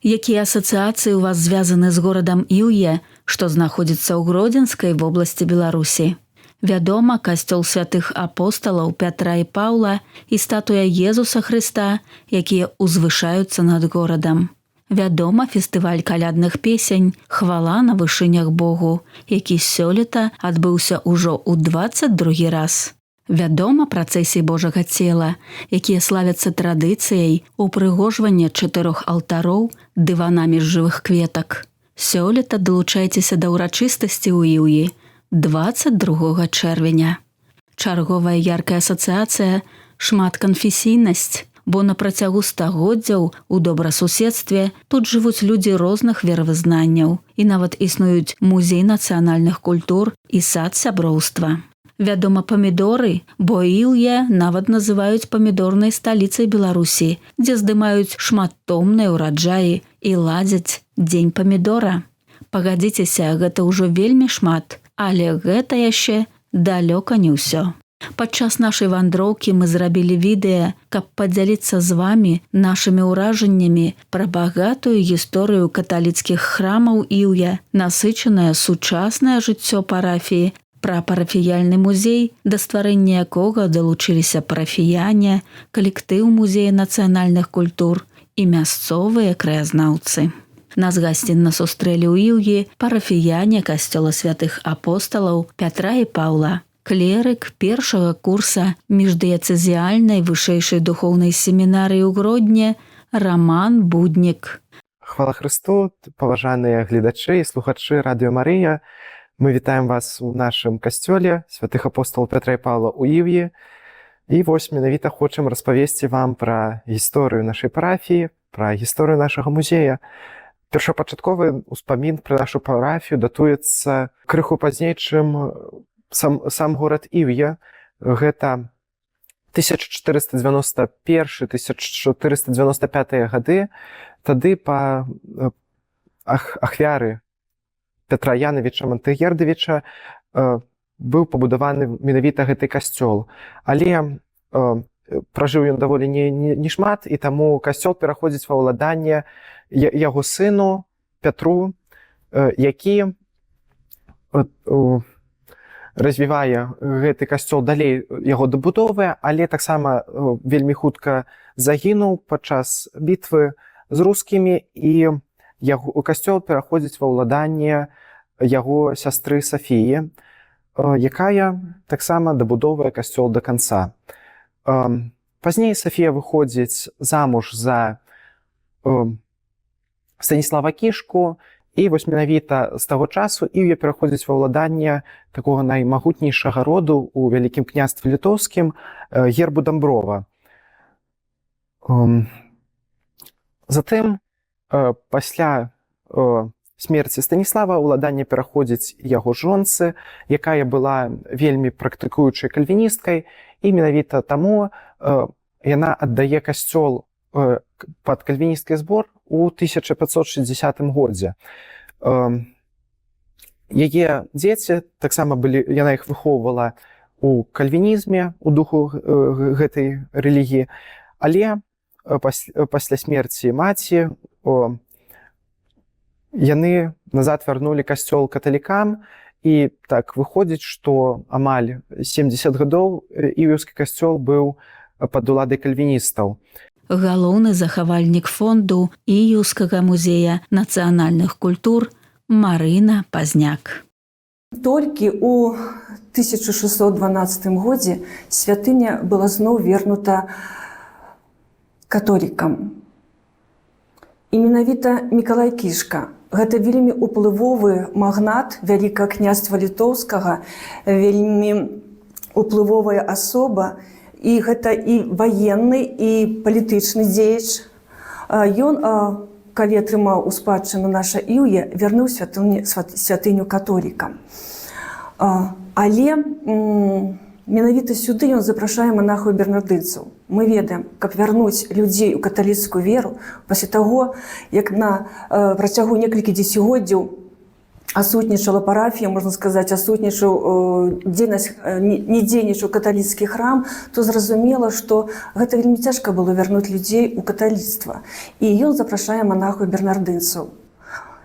Якія асацыяцыі ў вас звязаны з горадам Іўе, што знаходзіцца ў Гродзенскай вобласці Беларусі? Вядома, касцёл святых апосталаў Пятра і Паўла і статуя Езуса Хрыста, якія ўзвышаюцца над горадам. Вядома, фестываль калядных песень «Хвала на вышынях Богу», які сёлета адбыўся ўжо ў 22 раз. Вядома, працэсіі Божага цела, якія славяцца традыцыяй упрыгожвання 4 алтароў дыванамі з жывых кветак. Сёлета далучайцеся да ўрачыстасці ў Іўі 22 чэрвеня. Чарговая яркая асацыяцыя – шматканфесійнасць, бо на працягу стагоддзяў у добрасуседстве тут жывуць людзі розных веравызнанняў і нават існуюць музей нацыянальных культур і сад сяброўства. Вядома, памідоры, бо Іўе нават называюць памідорнай сталіцай Беларусі, дзе здымаюць шматтомныя ўраджаі і ладзяць дзень памідора. Пагадзіцеся, гэта ўжо вельмі шмат, але гэта яшчэ далёка не ўсё. Падчас нашай вандроўкі мы зрабілі відэа, каб падзяліцца з вамі нашымі ўражаннямі пра багатую гісторыю каталіцкіх храмаў Іўе, насычанае сучаснае жыццё парафіі, пра парафіяльны музей, да стварэння якога далучыліся парафіяне, калектыў музея нацыянальных культур і мясцовыя краязнаўцы. Нас гасцінна сустрэлі ў Іўі парафіяне касцёла святых апосталаў Пятра і Паўла, клерык першага курса міждыяцэзіяльнай вышэйшай духоўнай семінарыі ў Гродні Раман Буднік. Хвала Христу, паважаныя гледачы і слухачы Радыё Марыя. Мы вітаем вас у нашым касцёле святых апосталаў Пятра і Паўла ў Іўі. І вось менавіта хочам распавесці вам пра гісторыю нашай парафіі, пра гісторыю нашага музея. Першапачатковы ўспамін пра нашу парафію датуецца крыху пазней, чым сам горад Іўе. Гэта 1491-1495 гады. Тады па ахвяры Пятра Янавіча Мантыгердавіча быў пабудаваны менавіта гэты касцёл. Але пражыў ён даволі не шмат, і таму касцёл пераходзіць ва ўладанне яго сыну Пятру, які развівае гэты касцёл далей, яго дабудовы, але таксама вельмі хутка загінуў падчас бітвы з рускімі, і касцёл пераходзіць ва ўладанне яго сястры Сафіі, якая таксама дабудоўвае касцёл да канца. Пазней Сафія выходзіць замуж за Станіслава Кішку, і вось менавіта з таго часу Іўе пераходзіць ва ўладанне такога наймагутнейшага роду ў Вялікім княстве літоўскім гербу Дамброва. Затым, пасля смерці Станіслава, ўладанне пераходзіць яго жонцы, якая была вельмі практыкуючай кальвіністкай, і менавіта таму яна аддае касцёл пад кальвінісцкі збор у 1560 годзе. Яе дзеці таксама былі, яна іх выхоўвала у кальвінізме, у духу гэтай рэлігіі, але пасля смерці маці яны назад вярнулі касцёл каталікам, і так выходзіць, што амаль 70 гадоў іўеўскі касцёл быў пад уладай кальвіністаў. Галоўны захавальнік фонду Іўскага музея нацыянальных культур Марына Пазняк. Толькі ў 1612 годзе святыня была зноў вернута католікам. І менавіта Мікалай Кішка, гэта вельмі уплывовы магнат Вялікага княства літоўскага, вельмі уплывовая асоба, і гэта і ваенны, і палітычны дзеяч. Ён, калі атрымаў у спадчыну наша Іўе, вярнуў святыню католікам. Але менавіта сюды ён запрашае манахаў бернардынцаў. Мы ведаем, каб вярнуць людзей у каталіцкую веру, пасля таго, як на працягу некалькі дзесяцігоддзяў асутнічала парафія, можна сказаць, асутнічаў не дзейнічаў каталіцкі храм, то зразумела, што гэта вельмі цяжка было вярнуць людзей у каталіцтва. І ён запрашае монахаў бернардынцаў.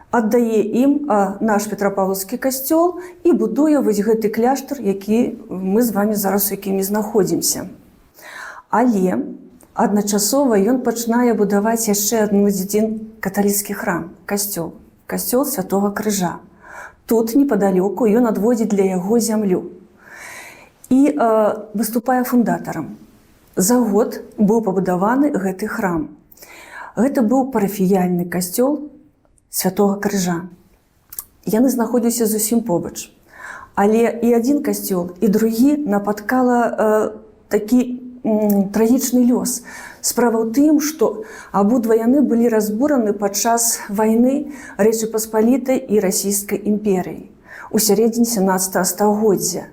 Аддае ім наш Петрапаўлаўскі касцёл і будуе вось гэты кляштар, які мы з вамі зараз у якім і знаходзімся. Але адначасова ён пачынае будаваць яшчэ адзін каталіцкі храм, касцёл Святога Крыжа. Тут непадалёку ён адводзіць для яго зямлю і выступае фундатарам. За год быў пабудаваны гэты храм. Гэта быў парафіяльны касцёл Святога Крыжа. Яны знаходзіліся зусім побач. Але і адзін касцёл, і другі напаткала такі трагічны лёс. Справа ў тым, што абодва яны былі разбураны падчас вайны Рэчы Паспалітай і Расійскай імперыі у сярэдзіне 17 стагоддзя.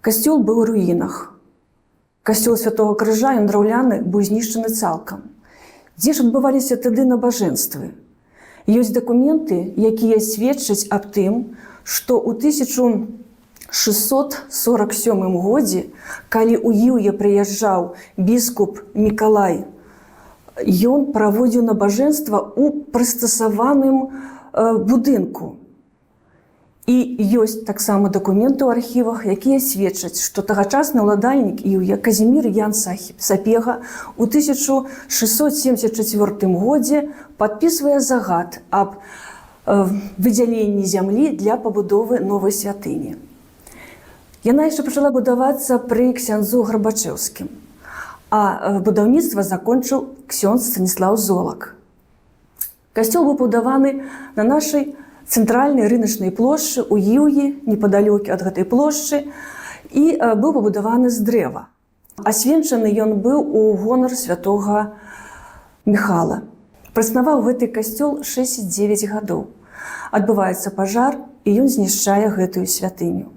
Касцёл быў у руінах. Касцёл Святога Крыжа, ён драўляны, быў знішчаны цалкам. Дзе ж адбываліся тады набажэнствы? Ёсць дакументы, якія сведчаць аб тым, што ў 1647 годзе, калі ў Іўе прыязджаў біскуп Мікалай, ён праводзіў набажэнства ў прыстасаваным будынку. І ёсць таксама дакументы ў архівах, якія сведчаць, што тагачасны ўладальнік Іўе Казімір Ян Сапега ў 1674 годзе падпісвае загад аб выдзяленні зямлі для пабудовы новай святыні. Яна яшчэ пачала будавацца пры ксяндзу Гарбачэўскім, а будаўніцтва закончыў ксёндз Станіслаў Золак. Касцёл быў пабудаваны на нашай цэнтральнай рыначнай плошчы ў Іўі, непадалёку ад гэтай плошчы, і быў пабудаваны з дрэва. Асвенчаны ён быў у гонар святога Міхала. Праснаваў гэты касцёл 69 гадоў. Адбываецца пажар, і ён знішчае гэтую святыню.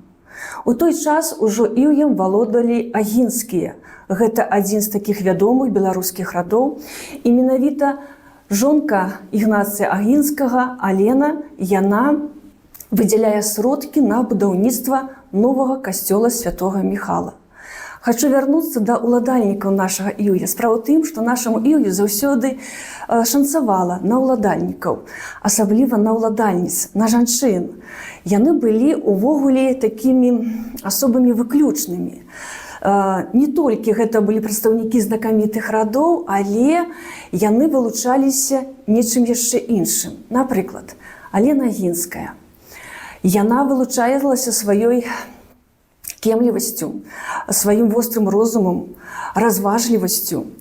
У той час ужо Іўем валодалі агінскія. Гэта адзін з такіх вядомых беларускіх радоў. І менавіта жонка Ігнацыя Агінскага, Алена, яна выдзяляе сродкі на будаўніцтва новага касцёла Святога Міхала. Хачу вярнуцца да ўладальнікаў нашага Іўя. Справа ў тым, што нашаму Іўю заўсёды шанцавала на ўладальнікаў, асабліва на ўладальніц, на жанчын. Яны былі увогуле такімі асобамі выключнымі. Не толькі гэта былі прадстаўнікі знакамітых радоў, але яны вылучаліся нечым яшчэ іншым. Напрыклад, Алена Агінская. Яна вылучалася сваёй кемлівасцю, сваім вострым розумам, разважлівасцю.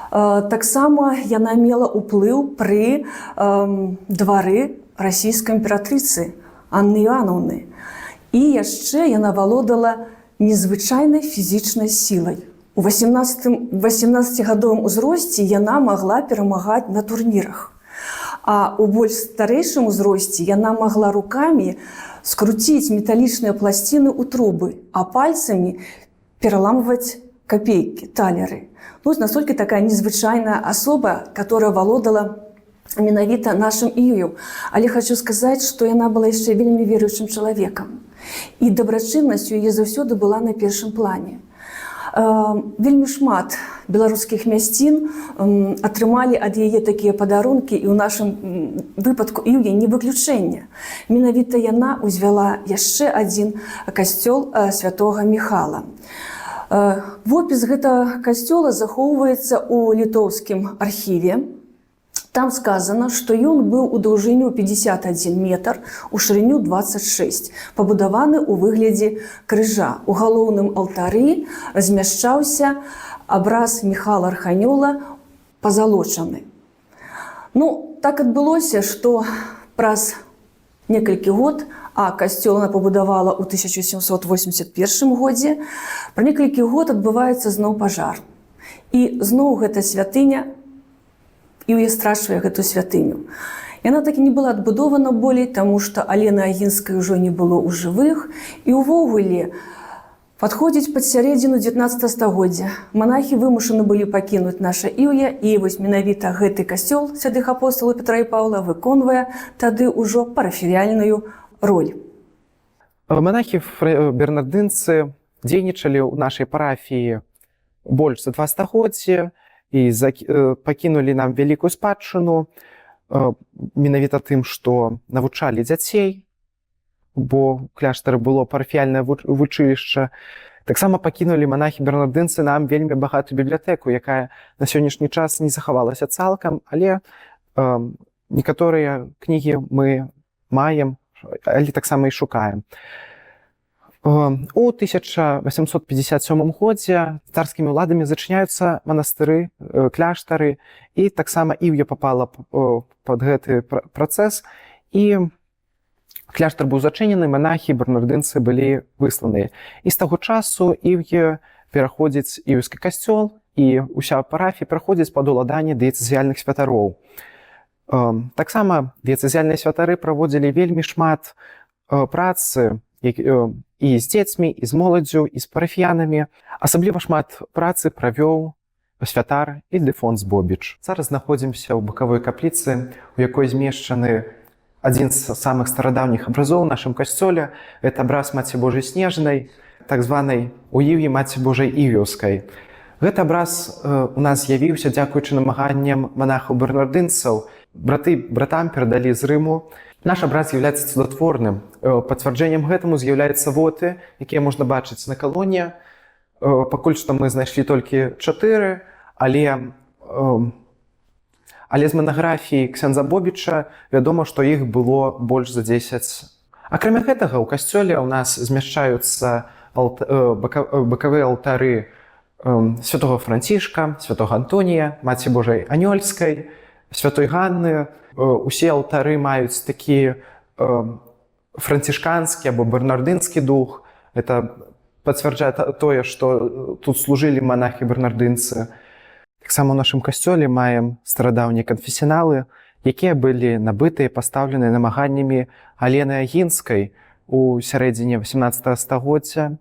Таксама яна мела ўплыў пры двары расійскай імператрыцы Анны Іоанаўны. І яшчэ яна валодала незвычайнай фізічнай сілай. У 18-гадовым узросце яна магла перамагаць на турнірах. А ў больш старэйшым узросце яна магла рукамі скруціць металічныя пласціны ў трубы, а пальцамі пераламваць капейкі, талеры. Ну, настолькі такая незвычайная асоба, которая валодала менавіта нашым Іўем. Але хочу сказаць, што яна была яшчэ вельмі веруючым чалавекам. І дабрачыннасць у яе заўсёды была на першым плане. Вельмі шмат беларускіх мясцін атрымалі ад яе такія падарункі, і ў нашым выпадку Іўе не выключэнне. Менавіта яна ўзвяла яшчэ адзін касцёл Святога Міхала. Вопіс гэтага касцёла захоўваецца ў літоўскім архіве. Там сказано, што ён быў у даўжыню 51 метр, у шырыню 26, пабудаваны ў выглядзе крыжа. У галоўным алтары размяшчаўся абраз Міхала Арханёла пазалочаны. Ну, так адбылося, што праз некалькі год, а касцёл она пабудавала ў 1781 годзе, пра некалькі год адбываецца зноў пажар. І зноў гэта святыня Іўе страчвае гэту святыню. Яна такі не была адбудована болей, таму што Алены Агінскай ужо не было ў жывых. І ўвогуле Падходзіць пад сярэдзіну 19 стагоддзя. Манахі вымушаны былі пакінуць наша Іўе, і вось менавіта гэты касцёл святых апосталаў Петра і Паўла выконвае тады ўжо парафіяльную роль. Монахі-бернардынцы дзейнічалі ў нашай парафіі больш за 2 стагоддзі і пакінулі нам вялікую спадчыну менавіта тым, што навучалі дзяцей, бо ў кляштары было парафіяльнае вучылішча. Таксама пакінулі монахі-бернардынцы нам вельмі багатую бібліятэку, якая на сённяшні час не захавалася цалкам, але некаторыя кнігі мы маем, але таксама і шукаем. У 1857 годзе царскімі ўладамі зачыняюцца манастыры, кляштары, і таксама Іўе папала пад гэты працэс, і кляштар быў зачынены, монахі, бернардынцы былі высланыя. І з таго часу Іўе пераходзіць іўскі касцёл, і ўся парафія пераходзіць пад уладанне дыяцэзіяльных святароў. Таксама дыяцэзіяльныя святары праводзілі вельмі шмат працы і з дзецьмі, і з моладдзю, і з парафіянамі. Асабліва шмат працы правёў святар Ільдэфонс Бобіч. Зараз знаходзімся ў бакавой капліцы, у якой змешчаны адзін з самых старадаўніх абразоў у нашым касцёле. Гэта абраз Маці Божай Снежнай, так званай у Іўе Маці Божай Івеўскай. Гэты абраз у нас з'явіўся дзякуючы намаганням монахаў-бернардынцаў. Братам перадалі з Рыму. Наш абраз з'яўляецца цудатворным. Пацвярджэннем гэтаму з'яўляюцца воты, якія можна бачыць на калоне. Пакуль што мы знайшлі толькі 4, але з манаграфіі ксяндза Бобіча вядома, што іх было больш за 10. Акрамя гэтага, у касцёле ў нас змяшчаюцца бакавыя алтары святога Францішка, святога Антонія, Маці Божай Анёльскай, святой Ганны. Усе алтары маюць такі францішканскі або бернардынскі дух. Это пацвярджае тое, што тут служылі монахі-бернардынцы. Таксама ў нашым касцёле маем старадаўнія канфесіяналы, якія былі набытыя і пастаўленыя намаганнямі Алены Агінскай у сярэдзіне 18 стагоддзя.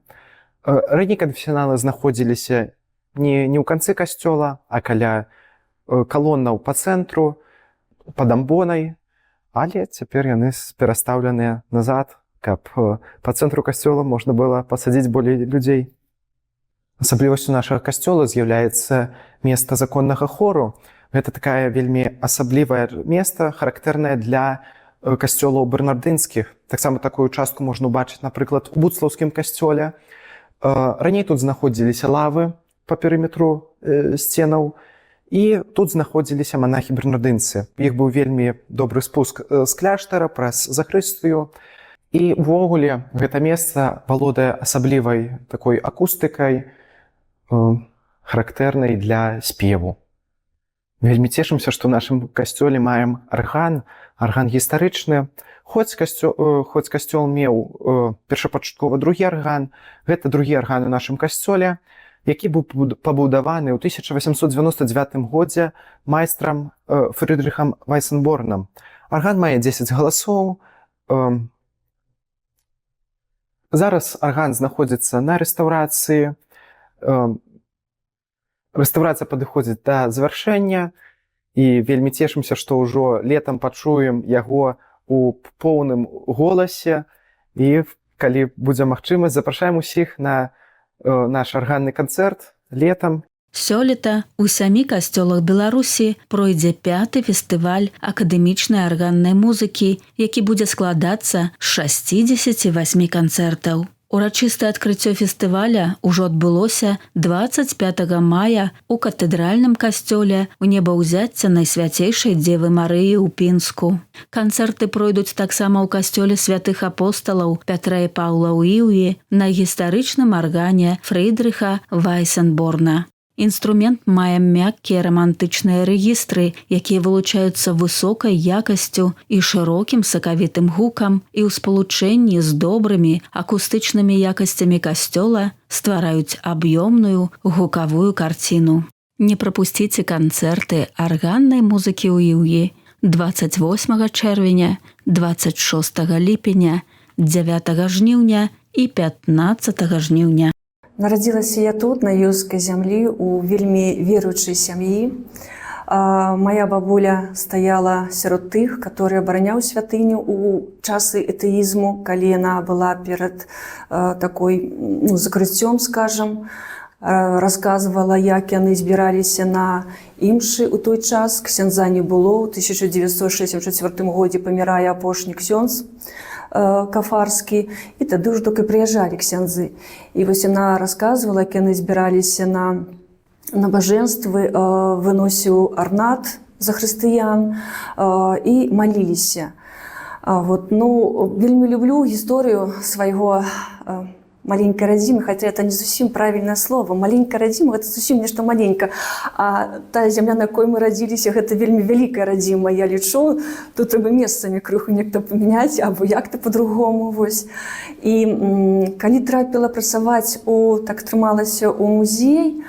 Раней канфесіяналы знаходзіліся не ў канцы касцёла, а каля калонаў па цэнтру, пад амбонай, але цяпер яны перастаўленыя назад, каб па цэнтру касцёла можна было пасадзіць болей людзей. Асаблівасцю нашага касцёла з'яўляецца месца законнага хору. Гэта такая вельмі асаблівае месца, характэрнае для касцёлаў бернардынскіх. Таксама такую частку можна ўбачыць, напрыклад, у буцлаўскім касцёле. Раней тут знаходзіліся лавы па перыметру сценаў, і тут знаходзіліся монахі-бернардынцы. Іх быў вельмі добры спуск з кляштара праз захрыстыю. І ўвогуле гэта месца валодае асаблівай такой акустыкай, характэрнай для спеву. Вельмі цешымся, што ў нашым касцёле маем арган гістарычны. Хоць касцёл меў першапачаткова другі арган, гэта другі арган у нашым касцёле, які быў пабудаваны ў 1899 годзе майстрам Фрыдрыхам Вайсенборнам. Арган мае 10 галасоў. Зараз арган знаходзіцца на рэстаўрацыі. Рэстаўрацыя падыходзіць да завяршэння, і вельмі цешымся, што ўжо летам пачуем яго у поўным голасе. І калі будзе магчымасць, запрашаем усіх на наш арганны канцэрт летам. Сёлета ў 7 касцёлах Беларусі пройдзе 5-й фестываль акадэмічнай арганнай музыкі, які будзе складацца з 68 канцэртаў. Урачыстае адкрыццё фестываля ўжо адбылося 25 мая ў катэдральным касцёле ў небаўзяцця Найсвяцейшай Дзевы Марыі ў Пінску. Канцэрты пройдуць таксама ў касцёле святых апосталаў Пятра і Паўла ў Іўе на гістарычным аргане Фрыдрыха Вайсенборна. Інструмент мае мяккія рамантычныя рэгістры, якія вылучаюцца высокай якасцю і шырокім сакавітым гукам, і ў спалучэнні з добрымі акустычнымі якасцямі касцёла ствараюць аб'ёмную гукавую карціну. Не прапусціце канцэрты арганнай музыкі ў Іўе 28 чэрвеня, 26 ліпеня, 9 жніўня і 15 жніўня. Нарадзілася я тут, на іўскай зямлі, у вельмі веруючай сям'і. Моя бабуля стаяла сярод тых, которые абараняў святыню у часы этэізму, калі яна была перад такой закрыццём, скажам. Расказвала, як яны збіраліся на імшы ў той час. Ксяндза не было. У 1964 годзе памірае апошні ксёндз кафарскі, і тады ўжо толькі прыязджалі ксяндзы. І вось яна расказвала, як яны збіраліся на набажэнствы, выносіў арнат за хрысціян і маліліся. Вельмі люблю гісторыю свайго маленькой родимы, хотя это не зусім правильное слово. Маленькая родима – это зусім нешта маленька. А та земля, на якой мы родились, это вельмі вялікая родима. Я лічу, тут трэба месцамі крыху нехта памяняць, або як-то по-другому. І калі трапіла працаваць так атрымалася у музей,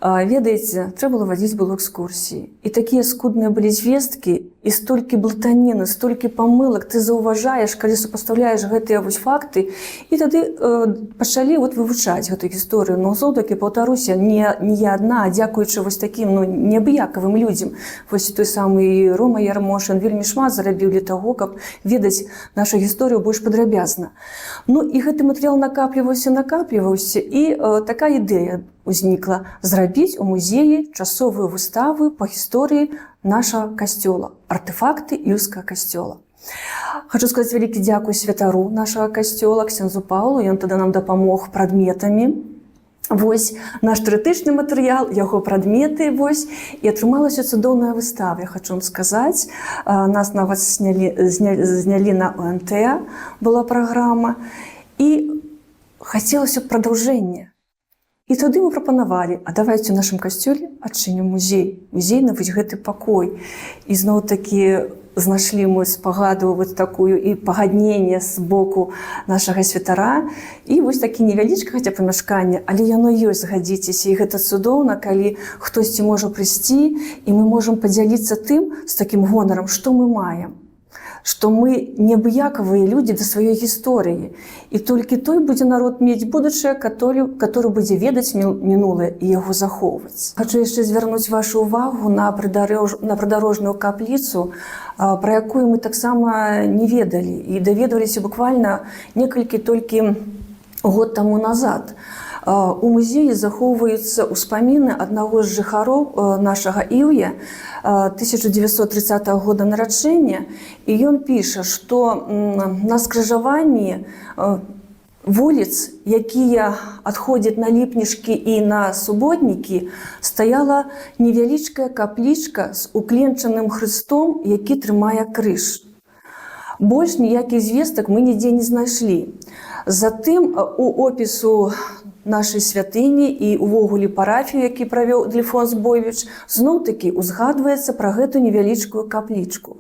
ведаеце, трэба было вадзіць было экскурсіі. І такія скудныя былі звесткі, і столькі блытаніны, столькі памылак ты заўважаеш, калі супастаўляеш гэтыя факты, і тады пачалі вывучаць гэту гісторыю. Но зноў-такі, паўтаруся, не я адна, а дзякуючы такім неабыякавым людзям. Той самы Рома Ярмошин вельмі шмат зарабіў для таго, каб ведаць нашу гісторыю больш падрабязна. І гэты матэрыял накапліваўся, і такая ідэя узнікла зрабіць у музеі часовую выставу па гісторыі нашага касцёла, артефакты іўскага касцёла. Хочу сказаць вялікі дзякуй святару нашага касцёла, ксяндзу Паўлу, ён тады нам дапамог прадметамі. Наш тэарэтычны матэрыял, яго прадметы, і атрымалася цудоўная выстава, я хочу вам сказаць. Нас нават знялі на ОНТ, была праграма, і хацелася прадаўжэння. І тады мы прапанавалі, а давайте у нашым касцёле адчынім музей. Музей на гэты пакой. І зноў-такі знайшлі мы спагаду такую і пагадненне з боку нашага святара. І такі невялічка, хаця памяшканне, але яно ёсць, згадзіцеся. І гэта цудоўна, калі хтосьці можа прыйсці, і мы можам падзяліцца тым з такім гонарам, што мы маем. Што мы неабыякавыя людзі да сваёй гісторыі. І толькі той будзе народ мець будучае, который будзе ведаць мінулае і яго захоўваць. Хачу яшчэ звярнуць вашу ўвагу на прыдарожную капліцу, пра якую мы таксама не ведалі. І даведваліся буквально некалькі толькі год таму назад. У музеі захоўваюцца ўспаміны аднаго з жыхароў нашага Іўя 1930 года нараджэння, і ён піша, што на скрыжаванні вуліц, якія адходзяць на Ліпнішкі і на Суботнікі, стаяла невялічкая каплічка з укленчаным хрыстом, які трымае крыж. Больш ніякіх звестак мы нідзе не знайшлі. Затым у опісу нашай святыні і увогуле парафію, які правёў Ільфонс Бойвіч, зноў-такі узгадваецца пра гэту невялічкую каплічку.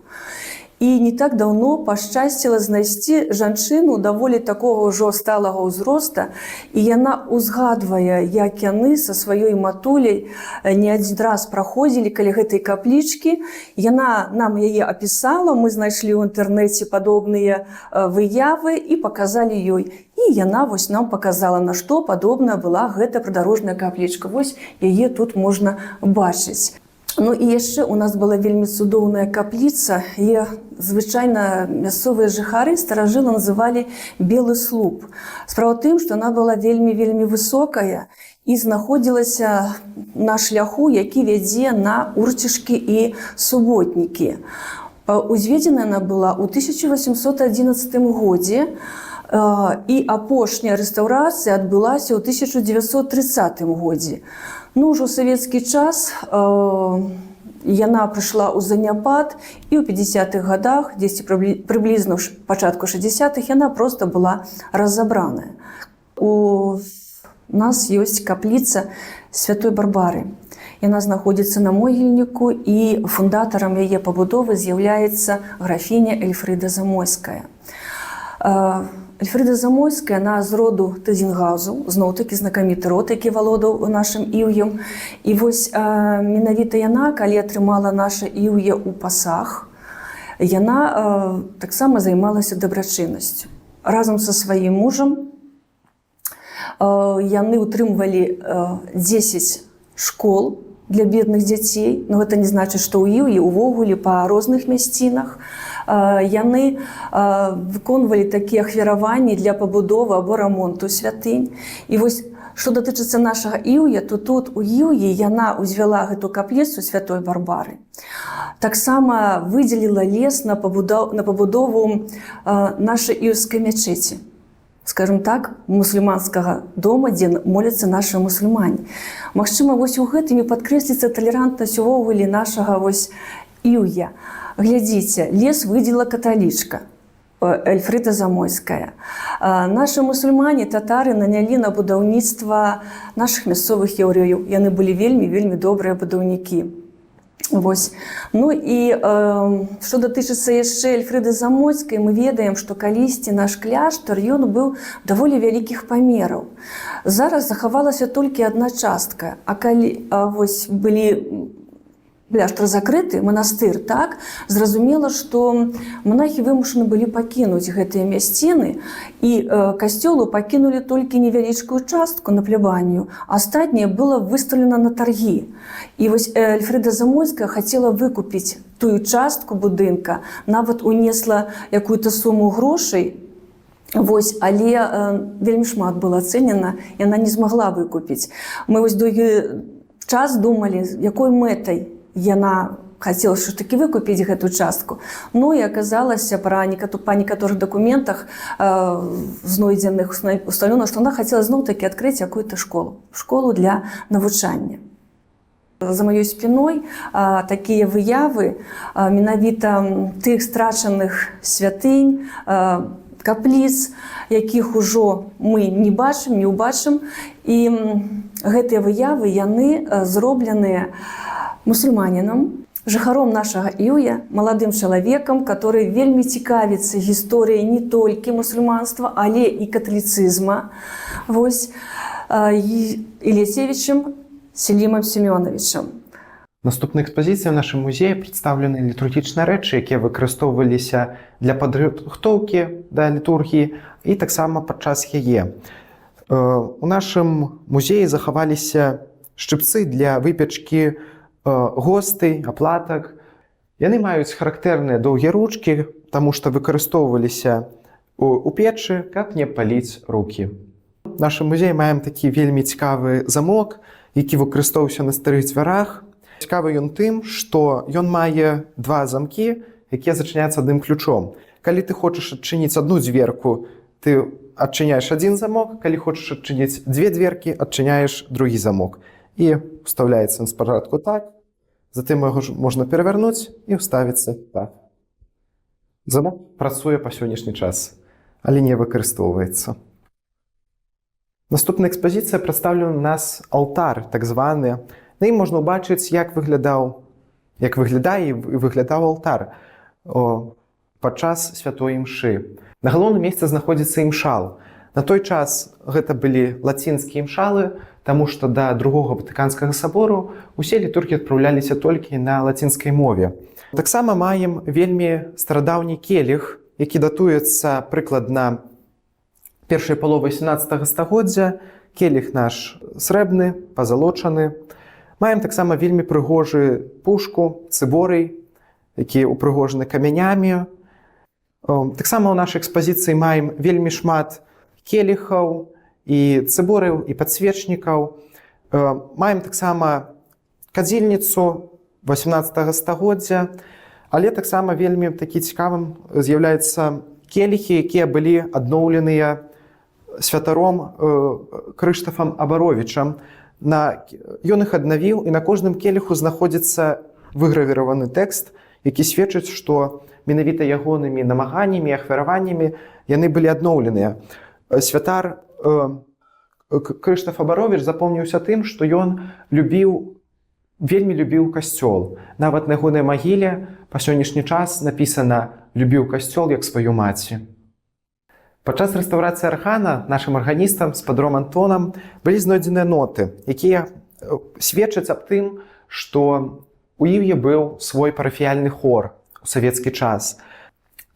І не так даўно пашчасціла знайсці жанчыну даволі такога ўжо сталага ўзроста, і яна узгадвае, як яны са сваёй матуляй не адзін раз праходзілі каля гэтай каплічкі. Яна нам яе апісала, мы знайшлі ў інтэрнэце падобныя выявы і паказалі ёй. І яна нам паказала, на што падобная была гэта прыдарожная каплічка. Яе тут можна бачыць. І яшчэ у нас была вельмі цудоўная капліца. Яе звычайна мясцовыя жыхары старажылы называлі Белы слуп. Справа ў тым, што яна была вельмі высокая і знаходзілася на шляху, які вядзе на Урцішкі і Суботнікі. Узведзена яна была ў 1811 годзе, і апошняя рэстаўрацыя адбылася ў 1930 годзе. Ужо ў савецкі час яна прыйшла ў заняпад, і ў 50-х гадах, дзесьці прыблізна ў пачатку 60-х, яна проста была разабраная. У нас ёсць капліца святой Барбары. Яна знаходзіцца на могільніку, і фундатарам яе пабудовы з'яўляецца графіня Эльфрыда Замойская. Эльфрыда Замойская, она з роду Тызенгаузаў, зноў-такі знакаміты род, які валодаў нашым Іўем. І менавіта яна, калі атрымала наша Іўе ў пасаг, яна таксама займалася дабрачыннасцю. Разам са сваім мужам Яны ўтрымвалі 10 школ для бедных дзяцей, но гэта не значыць, што ў Іўі увогуле па розных мясцінах. Яны выконвалі такія ахвяраванні для пабудовы або рамонту святынь. І вось, што датычыцца нашага Іўя, то тут у Іўі яна ўзвяла гэту капліцу святой Барбары. Таксама выдзеліла лес на пабудову нашай іўскай мячэці. Скажем так, мусульманскага дома, дзе моляцца нашы мусульмане. Магчыма, вось у гэтым і падкрэсліцца талерантнасць увогуле нашага вось Іўя. Глядзіце, лес выдзела каталічка Эльфрыда Замойская. Нашы мусульмане, татары нанялі на будаўніцтва нашых мясцовых яўрэяў. Яны былі вельмі добрыя будаўнікі. Вось. Ну і што датычыцца яшчэ Эльфрыды Замойскай, мы ведаем, што калісьці наш кляштар, ён быў даволі вялікіх памераў. Зараз захавалася толькі адна частка, а калі вось былі кляштар закрыты, манастыр, так, зразумела, што монахі вымушаны былі пакінуць гэтыя мясціны, і касцёлу пакінулі толькі невялічкую частку на плябанію, а астатняе было выстаўлена на таргі. І вось Эльфрыда Замойская хацела выкупіць тую частку будынка, нават унесла якую-то суму грошай, вось, але вельмі шмат было ацэнена, і яна не змагла выкупіць. Мы вось доўгі час думалі, якой мэтай яна хацела ўсё ж такі выкупіць гэту частку. Ну і аказалася па некаторых дакументах знойдзеных усталёна, што яна хацела зноў-такі адкрыць якую-то школу для навучання. За маёй спіной такія выявы менавіта тых страчаных святынь, капліц, якіх ужо мы не ўбачым. І гэтыя выявы, яны зробленыя мусульманінам, жыхаром нашага Іўя, маладым чалавекам, который вельмі цікавіцца гісторыяй не толькі мусульманства, але і каталіцызма. Вось, Ілецевічем Селімам Семёновичам. Наступнай экспазіцыі ў нашым музеі прадстаўлены літургічныя рэчы, якія выкарыстоўваліся для падрыхтоўкі да літургіі і таксама падчас яе. У нашым музеі захаваліся шчыпцы для выпечкі госты, аплатак. Яны маюць характэрныя доўгія ручкі, таму што выкарыстоўваліся у печы, каб не паліць рукі. В нашым музеі маем такі вельмі цікавы замок, які выкарыстоўваўся на старых дзвярах. Цікавы ён тым, што ён мае два замкі, якія зачыняюцца адным ключом. Калі ты хочаш адчыніць одну дзверку, ты адчыняеш один замок, калі хочаш адчыніць две дзверкі, адчыняеш другі замок. І вставляецца ён спачатку так, затым яго можна перавярнуць і ўставіцца так. Замок працуе па сённяшні час, але не выкарыстоўваецца. Наступная экспазіцыя прадстаўлена у нас алтар, так званы. На ім можна ўбачыць, як выглядае і выглядаў алтар падчас святой імшы. На галоўным месцы знаходзіцца імшал. На той час гэта былі лацінскія імшалы, таму што да другога Ватыканскага сабору усе літургіі адпраўляліся толькі на лацінскай мове. Таксама маем вельмі старадаўні келіх, які датуецца прыкладна першай паловы 17 стагоддзя. Келіх наш срэбны, пазалочаны. Маем таксама вельмі прыгожы пушку, цыборый, які упрыгожаны камянямі. Таксама ў нашай экспазіцыі маем вельмі шмат келіхаў, і цыборыў, і падсвечнікаў. Маем таксама кадзільніцу 18 стагоддзя, але таксама вельмі такі цікавым з'яўляюцца келіхі, якія былі адноўленыя святаром Крыштафам Абаровічам. Ён іх аднавіў, і на кожным келіху знаходзіцца выгравіраваны тэкст, які сведчыць, што менавіта ягонымі намаганнямі і ахвяраваннямі яны былі адноўленыя. Святар Крыштаф Абаровіч запомніўся тым, што ён вельмі любіў касцёл. Нават на ягонай магіле па сённяшні час напісана «Любіў касцёл як сваю маці». Падчас рэстаўрацыі аргана нашым арганістам спадаром Антонам былі знойдзеныя ноты, якія сведчаць аб тым, што у Іўе быў свой парафіяльны хор у савецкі час.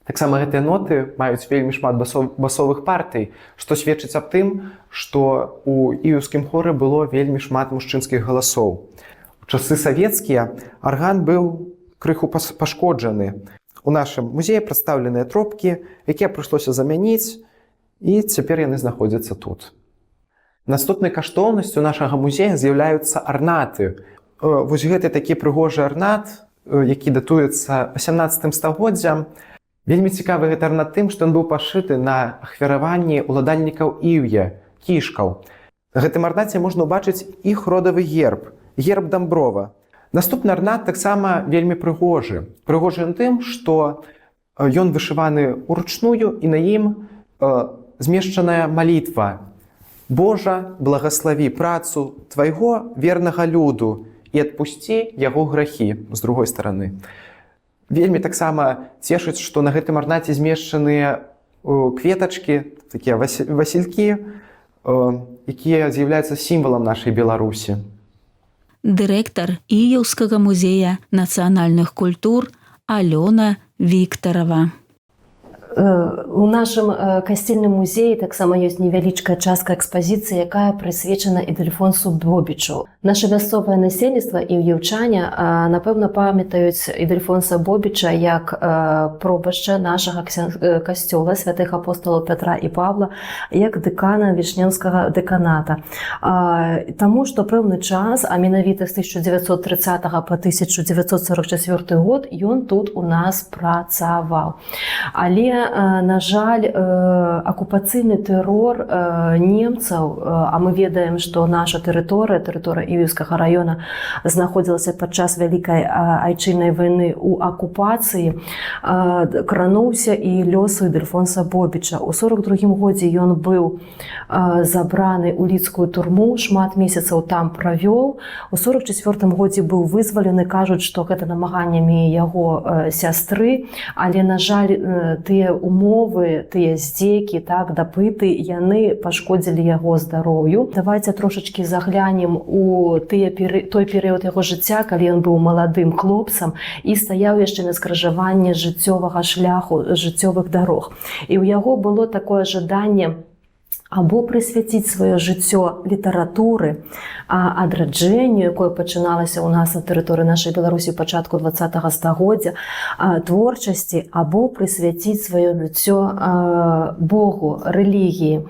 Таксама гэтыя ноты маюць вельмі шмат басовых партый, што сведчыць аб тым, што у іўскім хоры было вельмі шмат мужчынскіх галасоў. У часы савецкія арган быў крыху пашкоджаны. У нашым музеі прадстаўленыя тропкі, якія прыйшлося замяніць, і цяпер яны знаходзяцца тут. Наступнай каштоўнасцю нашага музея з'яўляюцца арнаты. Вось гэты такі прыгожы арнат, які датуецца 18 стагоддзям. Вельмі цікавы гэты арнат тым, што ён быў пашыты на ахвяраванні ўладальнікаў Іўе, кішкаў. На гэтым арнаце можна ўбачыць іх родавы герб, герб Дамброва. Наступны арнат таксама вельмі прыгожы. Прыгожы тым, што ён вышываны ўручную і на ім змешчаная малітва. «Божа, благаславі працу твайго вернага люду і адпусці яго грахі» з другой стараны. Вельмі таксама цешыць, што на гэтым арнаце змешчаныя кветачкі, такія васількі, якія з'яўляюцца сімвалам нашай Беларусі. Дырэктар Іўскага музея нацыянальных культур Алёна Віктарава. У нашым касцельным музеі таксама ёсць невялічкая частка экспазіцыі, якая прысвечана Ідэльфонсу Бобічу. Наша мясцовае насельніцтва і ўяўчане, напэўна, памятаюць Ідэльфонса Бобіча як пробашча нашага касцёла святых апостолаў Пятра і Павла, як дэкана вішненскага дэканата. Таму што пэўны час, а менавіта з 1930 па 1944 год, ён тут у нас працаваў. Але на жаль, акупацыйны тэрор немцаў, а мы ведаем, што наша тэрыторыя Іўскага раёна знаходзілася падчас Вялікай айчыннай вайны ў акупацыі, крануўся і лёс Ідэльфонса Бобіча. У 1942 годзе ён быў забраны ў лідскую турму, шмат месяцаў там правёў. У 1944 годзе быў вызвалены, кажуць, што гэта намаганнямі яго сястры, але, на жаль, тыя умовы, тыя здзекі, так, дапыты, яны пашкодзілі яго здароўю. Давайце трошачкі заглянем у той перыяд яго жыцця, калі ён быў маладым хлопцам і стаяў яшчэ на скрыжаванні жыццёвага шляху, жыццёвых дарог. І ў яго было такое жаданне або прысвяціць сваё жыццё літаратуры, адраджэнню, якое пачыналася ў нас на тэрыторыі нашай Беларусі ў пачатку 20-го стагоддзя, творчасці, або прысвяціць сваё жыццё Богу, рэлігіі.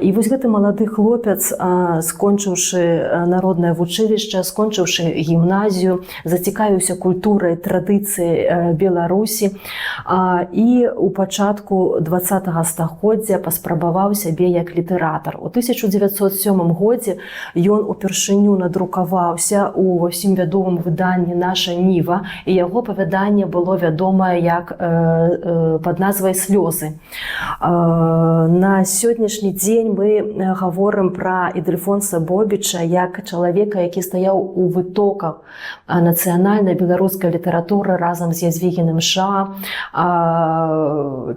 І вось гэты малады хлопец, скончыўшы народнае вучылішча, скончыўшы гімназію, зацікавіўся культурай, традыцыяй Беларусі і ў пачатку 20-го стагоддзя паспрабаваў сябе як літаратар. У 1907 годзе ён упершыню надрукаваўся ў ўсім вядомым выданні «Наша Ніва», і яго апавяданне было вядомае як пад назвай «Слёзы». На сённяшні дзень мы гаворым пра Ідэльфонса Бобіча як чалавека, які стаяў у вытоках нацыянальнай беларускай літаратуры разам з Язвігіным Ша,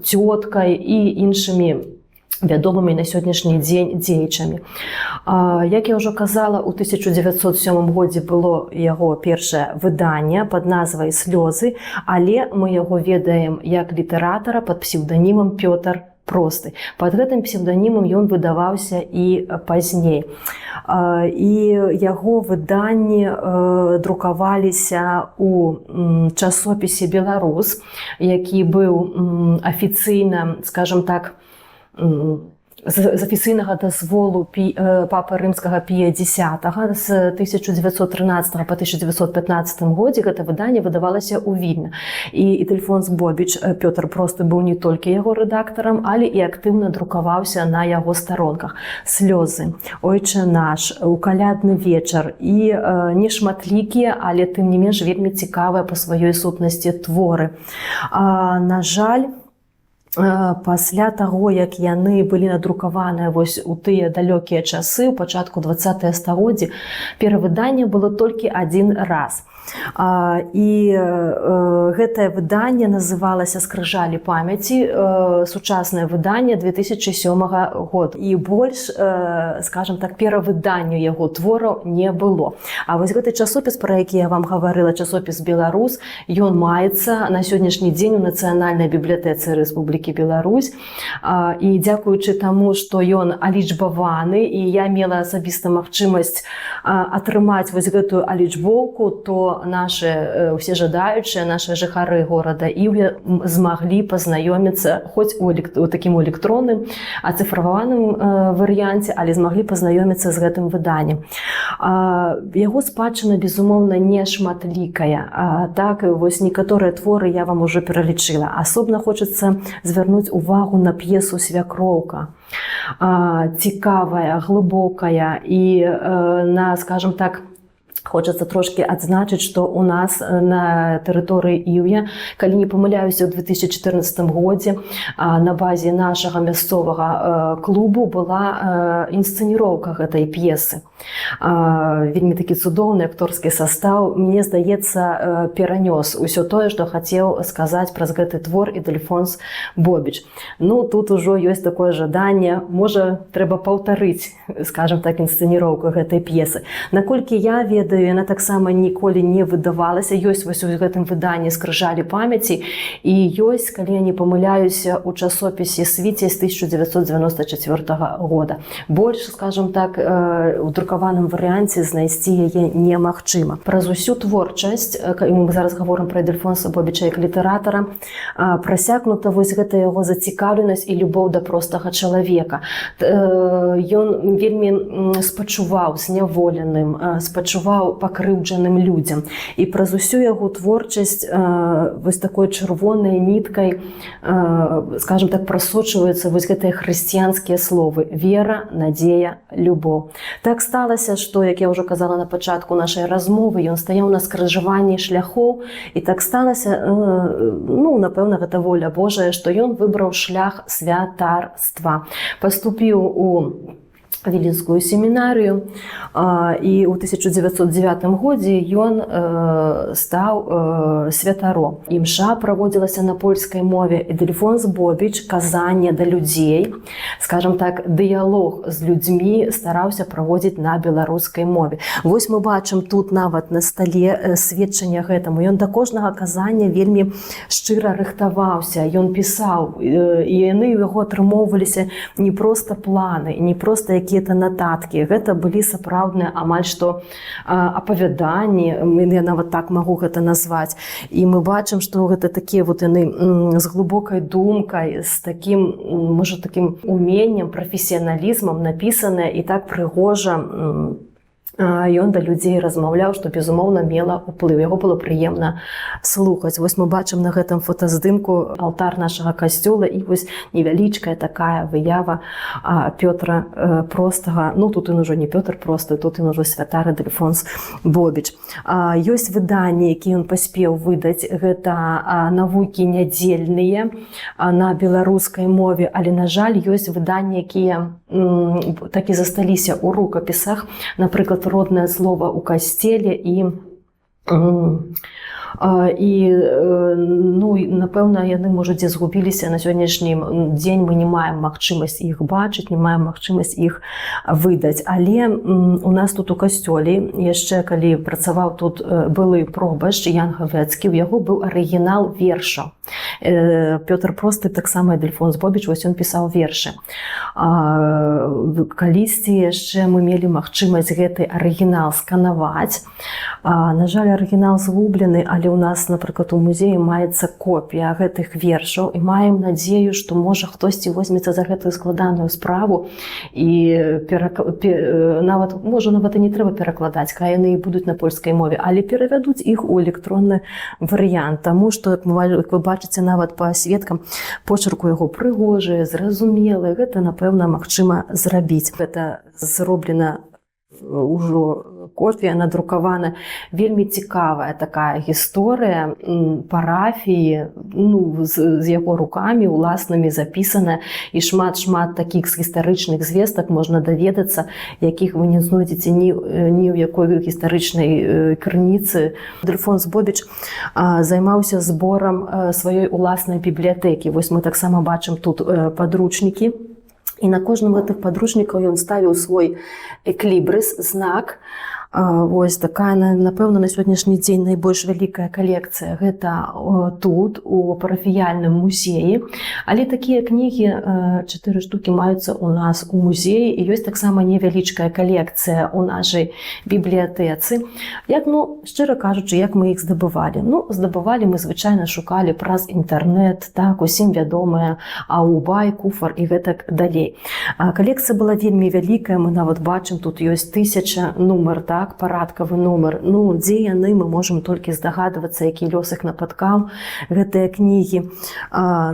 цёткай і іншымі вядомымі на сённяшні дзень дзеячамі. Як я ўжо казала, у 1907 годзе было яго першае выданне пад назвай «Слёзы», але мы яго ведаем як літаратара пад псеўданімам Пётр Просты. Пад гэтым псеўданімам ён выдаваўся і пазней. І яго выданні друкаваліся ў часопісе «Беларус», які быў афіцыйна, скажам так, з афіцыйнага дазволу папы рымскага Пія X з 1913 па 1915 годзе гэта выданне выдавалася ў Вільні. І Ідэльфонс Бобіч, Пётр Просты, быў не толькі яго рэдактарам, але і актыўна друкаваўся на яго старонках. «Слёзы», «Ойче наш», «У калядны вечар» і нешматлікія, але тым не менш вельмі цікавыя па сваёй сутнасці творы. На жаль, пасля таго, як яны былі надрукаваныя вось у тыя далёкія часы, у пачатку 20 стагоддзя, перавыданне было толькі адзін раз. І гэтае выданне называлася «Скрыжалі памяці», сучаснае выданне 2007 года. І больш, скажем так, перавыданню яго твораў не было. А вось гэты часопіс, пра які я вам гаварыла, часопіс «Беларусь», ён маецца на сённяшні дзень у Нацыянальнай бібліятэцы Рэспублікі Беларусь. І дзякуючы таму, што ён алічбаваны, і я мела асабіста магчымасць атрымаць вось гэтую алічбоўку, то наши усе жадаючыя, наши жыхары горада Іўя змаглі пазнаёміцца хоць у такім электронным ацыфраваным варыянце, але змаглі пазнаёміцца з гэтым выданнем. Яго спадчына, безумоўна, не шматлікая. Так, вось некаторыя творы я вам уже пералічыла. Асобна хочацца звярнуць увагу на п'есу «Свякроўка». Цікавая, глыбокая і на, скажем так, хочацца трошки адзначыць, што у нас на тэрыторыі Іўя, калі не памыляюся, ў 2014 годзе на базе нашага мясцовага клубу была інсцэніроўка гэтай п'есы. Вельмі такі цудоўны акторскі састаў, мне здаецца, перанёс усё тое, што хацеў сказаць праз гэты твор Ідэльфонс Бобіч. Ну, тут ужо ёсць такое жаданне, можа, трэба паўтарыць, скажем так, інсцэніроўку гэтай п'есы. Наколькі я ведаю, яна таксама ніколі не выдавалася, ёсць вось у гэтым выданні «Скрыжалі памяці», і ёсць, калі я не памыляюся, у часопісе «Свіцей» з 1994 года. Больш, скажем так, у друкаваным варыянце знайсці яе немагчыма. Праз усю творчасць, мы зараз гаворым пра Ідэльфонса Бобіча як літаратара, прасякнута вось гэта яго зацікаўленасць і любоў да простага чалавека. Ён вельмі спачуваў зняволеным, спачуваў пакрыўджаным людзям. І праз усю яго творчасць вось такой чырвонай ніткай, скажем так, прасочваюцца вось гэтыя хрысціянскія словы: вера, надзея, любоў. Так сталася, што, як я ўжо казала на пачатку нашай размовы, ён стаяў на скрыжаванні шляхоў, і так сталася, ну, напэўна, гэта воля Божая, што ён выбраў шлях святарства. Паступіў у Віленскую семінарыю, і ў 1909 годзе ён стаў святаром. Імша праводзілася на польскай мове. Ідэльфонс Бобіч казанне да людзей, скажем так, дыялог з людзьмі стараўся праводзіць на беларускай мове. Вось мы бачым тут нават на стале сведчання гэтаму. Ён да кожнага казання вельмі шчыра рыхтаваўся, ён пісаў, і яны ў яго атрымоўваліся не проста планы, не проста какие-то нотатки. Гэта былі сапраўдныя амаль што апавяданні, я нават так магу гэта назваць. І мы бачым, што гэта такія вот яны з глыбокай думкай, з такім, можа, такім уменнем, прафесіяналізмам напісаныя і так прыгожа. Ён да людзей размаўляў, што, безумоўна, мела ўплыў. Яго было прыемна слухаць. Вось мы бачым на гэтым фотаздымку алтар нашага касцёла, і вось невялічкая такая выява Пётра Простага. Ну, тут ён ужо не Пётр Просты, тут ён ужо святар Ідэльфонс Бобіч. Ёсць выданні, які ён паспеў выдаць. Гэта навукі нядзельныя на беларускай мове, але, на жаль, ёсць выданні, якія так і засталіся ў рукапісах. Напрыклад, роднае слова ў касцеле, і ну, напэўна, яны, можа, дзе згубіліся на сённяшні дзень. Мы не маем магчымасць іх бачыць, не маем магчымасць іх выдаць. Але у нас тут у касцёле, яшчэ калі працаваў тут былы пробашч Ян Гавецкі, у яго быў арыгінал вершаў. Пётр Просты, таксама Ідэльфонс Бобіч, вось ён пісаў вершы. Калісьці яшчэ мы мелі магчымасць гэты арыгінал сканаваць. На жаль, арыгінал згублены, але ў нас, напрыклад, у музеі маецца копія гэтых вершаў, і маем надзею, што, можа, хтосьці возьмецца за гэтую складаную справу, і нават, можа, нават і не трэба перакладаць, калі яны і будуць на польскай мове, але перавядуць іх у электронны варыянт, таму што, як вы бачыце, нават па сведкам, почерк у яго прыгожы, зразумелы. Гэта, напэўна, магчыма зрабіць. Гэта зроблена ўжо копія надрукавана. Вельмі цікавая такая гісторыя парафіі, ну, з яго рукамі уласнымі запісана, і шмат такіх гістарычных звестак можна даведацца, якіх вы не знойдзеце ні ў якой гістарычнай крыніцы. Ільдефонс Бобіч займаўся зборам сваёй уласнай бібліятэкі. Вось мы таксама бачым тут падручнікі. І на кожным з гэтых падручнікаў ён ставіў свой эклібрыс, знак. Вось такая, напэўна, на сённяшні дзень найбольш вялікая калекцыя. Гэта тут, у парафіяльным музеі. Але такія кнігі, 4 штукі, маюцца ў нас у музеі. І ёсць таксама невялічкая калекцыя ў нашай бібліятэцы. Як, ну, шчыра кажучы, як мы іх здабывалі? Ну, здабывалі мы, звычайна, шукалі праз інтэрнэт, так, усім вядомыя Аубай, Куфар і гэтак далей. Калекцыя была вельмі вялікая, мы нават бачым, тут ёсць 1000 нумар, так, парадкавы нумар. Ну, дзе яны, мы можам толькі здагадвацца, які лёс іх напаткаў, гэтыя кнігі.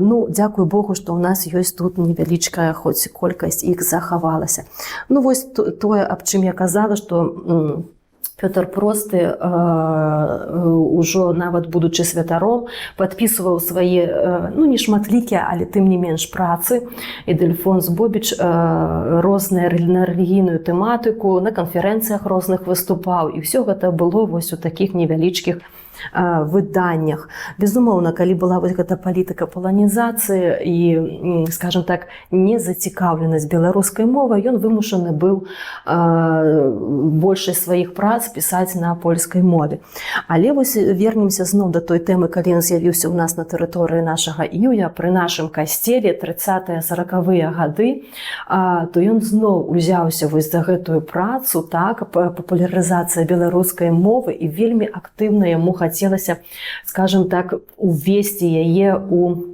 Ну, дзякуй Богу, што ў нас ёсць тут невялічкая хоць колькасць іх захавалася. Ну, вось тое, аб чым я казала, што Пётр Просты, ужо нават будучы святаром, падпісваў свае, ну, не шматлікія, але тым не менш працы. Ільдефонс Бобіч розныя на рэлігійную тэматыку, на канферэнцыях розных выступаў. І ўсё гэта было вось у такіх невялічкіх выданнях. Безумоўна, калі была вось гэта палітыка паланізацыі і, скажем так, незацікаўленасць беларускай мовай, ён вымушаны быў большасць сваіх прац пісаць на польскай мове. Але вось вернемся зноў да той тэмы, калі ён з'явіўся ў нас на тэрыторыі нашага Іўя, пры нашым касцеле 30-40-выя гады, то ён зноў узяўся вось за гэтую працу, так, папулярызацыя беларускай мовы, і вельмі актыўна яму хацелася, скажем так, увесці яе у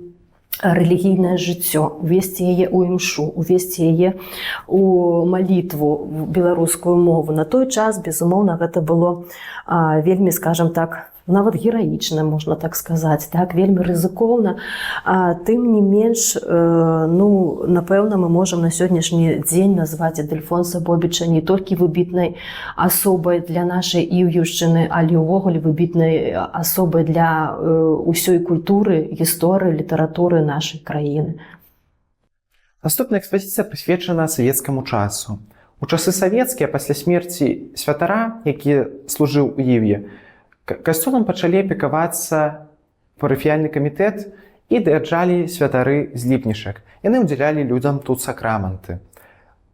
рэлігійнае жыццё, увесці яе ў імшу, увесці яе у малітву, беларускую мову. На той час, безумоўна, гэта было вельмі, скажем так, нават гераічна, можна так сказаць, так, вельмі рызыкоўна. Тым не менш, ну, напэўна, мы можам на сённяшні дзень назваць Ільдефонса Бобіча не толькі выбітнай асобай для нашай Іўеўшчыны, але ўвогуле выбітнай асобай для ўсёй культуры, гісторыі, літаратуры нашай краіны. Наступная экспазіцыя прысвечана савецкаму часу. У часы савецкія, пасля смерці святара, які служыў у Іўе, касцёлам пачалі апекавацца парафіяльны камітэт і даязджалі святары з ліпнішак. Яны ўдзялялі людзям тут сакраманты.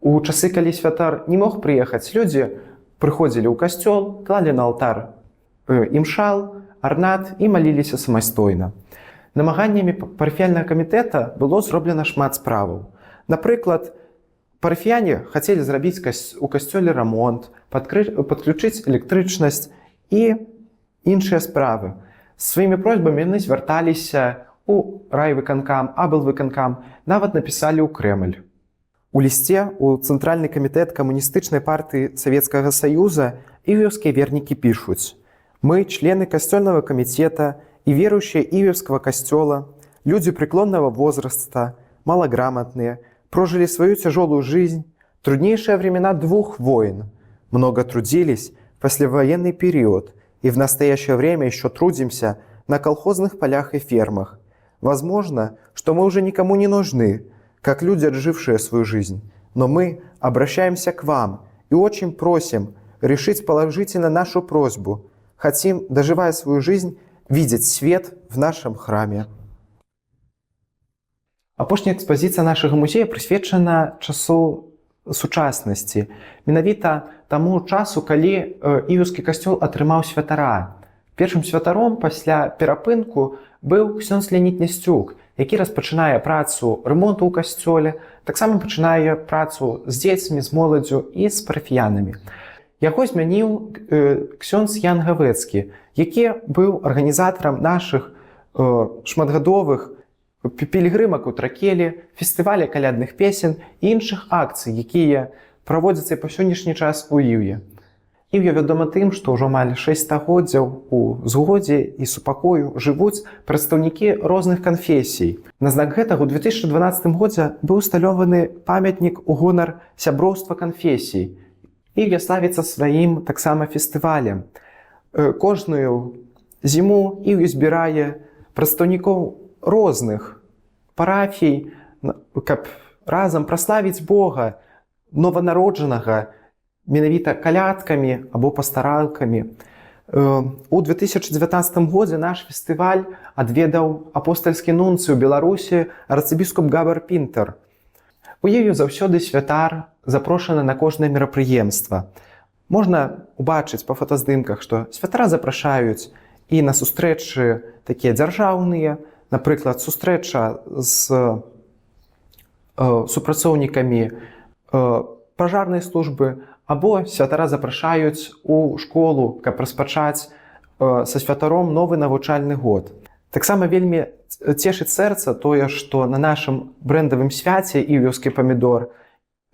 У часы, калі святар не мог прыехаць, людзі прыходзілі ў касцёл, клалі на алтар імшал, арнат і маліліся самастойна. Намаганнямі парафіяльнага камітэта было зроблена шмат справаў. Напрыклад, парафіяне хацелі зрабіць у касцёле рамонт, падключыць электрычнасць і іншыя справы. З сваімі просьбамі яны звярталіся у райвыканкам, аблвыканкам, нават напісалі ў Крэмль. У лісце у Цэнтральны камітэт камуністычнай партыі Савецкага Саюза іўеўскія вернікі пішуць: «Мы, члены касцёльного комитета и верующие Иевского костела, люди преклонного возраста, малограмотные, прожили свою тяжелую жизнь, труднейшие времена 2 войн, много трудились в послевоенный период и в настоящее время еще трудимся на колхозных полях и фермах. Возможно, что мы уже никому не нужны, как люди, отжившие свою жизнь, но мы обращаемся к вам и очень просим решить положительно нашу просьбу. Хотим, доживая свою жизнь, видеть свет в нашем храме». Апошняя экспазіцыя нашага музея прысвечана часу сучаснасці. Менавіта таму часу, калі Іўеўскі касцёл атрымаў святара. Першым святаром пасля перапынку быў ксёндз Леонід Нясцюк, які распачынае працу рамонту ў касцёле, таксама пачынае працу з дзецьмі, з моладдзю і з парафіянамі. Яго змяніў ксёндз Ян Гавэцкі, які быў арганізатарам нашых шматгадовых пілігрымак у Тракелі, фестываля калядных песен і іншых акцый, якія праводзяцца і па сённяшні час у Іўе. Іўе вядома тым, што ўжо амаль 6 стагоддзяў у згодзе і супакою жывуць прадстаўнікі розных канфесій. На знак гэтага ў 2012 годзе быў усталёваны памятнік у гонар сяброўства канфесій. Ів'я славіцца сваім таксама фестывалем. Кожную зіму Ів'ю збірае прадстаўнікоў розных парафій, каб разам праславіць Бога нованароджанага, менавіта калядкамі або пастаралкамі. У 2019 годзе наш фестываль адведаў апостальскі нунцый у Беларусі арцыбіскуп Габар Пінтер. У Ів'ю заўсёды святар запрошаны на кожнае мерапрыемства. Можна убачыць па фотаздымках, што святара запрашаюць і на сустрэчы такія дзяржаўныя, напрыклад, сустрэча з супрацоўнікамі пажарнай службы, або святара запрашаюць у школу, каб распачаць са святаром новы навучальны год. Таксама вельмі цешыць сэрца тое, што на нашым брэндавым свяце ів'ёўскі памідор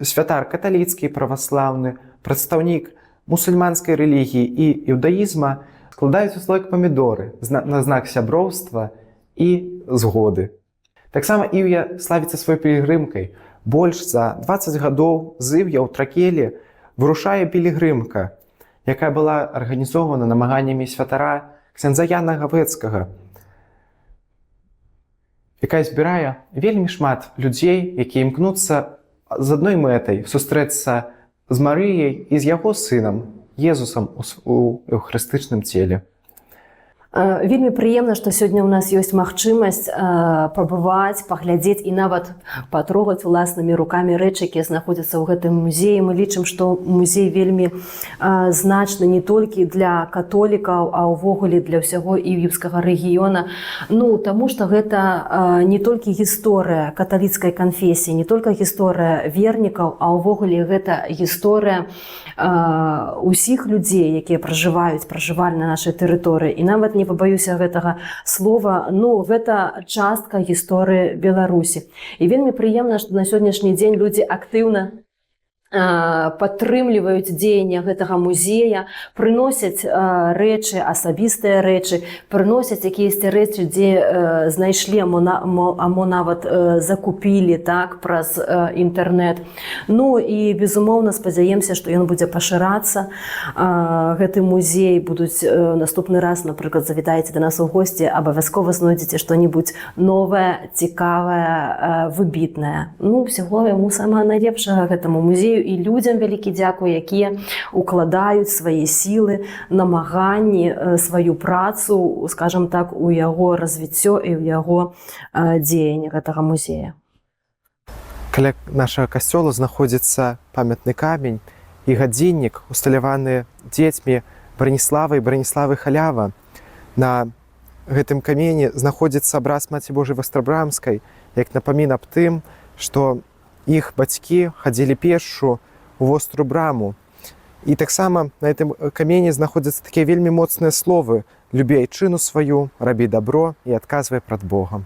святар каталіцкі, праваслаўны, прадстаўнік мусульманскай рэлігіі і іўдаізма складаюць у слоік памідоры на знак сяброўства і згоды. Таксама Ів'я славіцца сваёй пілігрымкай. Больш за 20 гадоў з Ів'я ў Тракелі вырушае пілігрымка, якая была арганізована намаганнямі святара ксяндза Яна Гавэцкага, якая збірае вельмі шмат людзей, якія імкнуцца з адной мэтай сустрэцца з Марыяй і з яго сынам, Езусам у эўхарыстычным целе. Вельмі прыемна, што сёння ў нас ёсць магчымасць пабываць, паглядзець і нават патрогаць уласнымі рукамі рэчы, якія знаходзяцца ў гэтым музеі. Мы лічым, што музей вельмі значны не толькі для католікаў, а ўвогуле для ўсяго ів'еўскага рэгіёна. Таму што гэта не толькі гісторыя каталіцкай канфесіі, не толькі гісторыя вернікаў, а ўвогуле гэта гісторыя усіх людзей, якія пражывалі на нашай тэрыторыі. І нават не пабаюся гэтага слова, гэта частка гісторыі Беларусі. І вельмі прыемна, што на сённяшні дзень людзі актыўна падтрымліваюць дзеянне гэтага музея, прыносяць рэчы, асабістыя рэчы, прыносяць якіясьці рэчы, дзе знайшлі, амо нават закупілі праз інтэрнэт. І, безумоўна, спадзяемся, што ён будзе пашырацца. Гэты музей будуць наступны раз, напрыклад, завітаеце да нас у госці, абавязкова знойдзеце што-небудзь новае, цікавае, выбітнае. Усяго яму самае найлепшага гэтаму музею і людзям вялікі дзякуй, якія укладаюць свае сілы, намаганні, сваю працу, скажам так, у яго развіццё і ў яго дзеянне гэтага музея. Каля нашага касцёла знаходзіцца памятны камень і гадзіннік, усталяваны дзецьмі Браніслава і Браніславы Халява. На гэтым камені знаходзіцца абраз Маці Божай Вастрабрамскай, як напамін аб тым, што іх бацькі хадзілі пешшу ў вострую браму. І таксама на гэтым камені знаходзяцца такія вельмі моцныя словы: «Любі айчыну сваю, рабі дабро і адказвай прад Богам».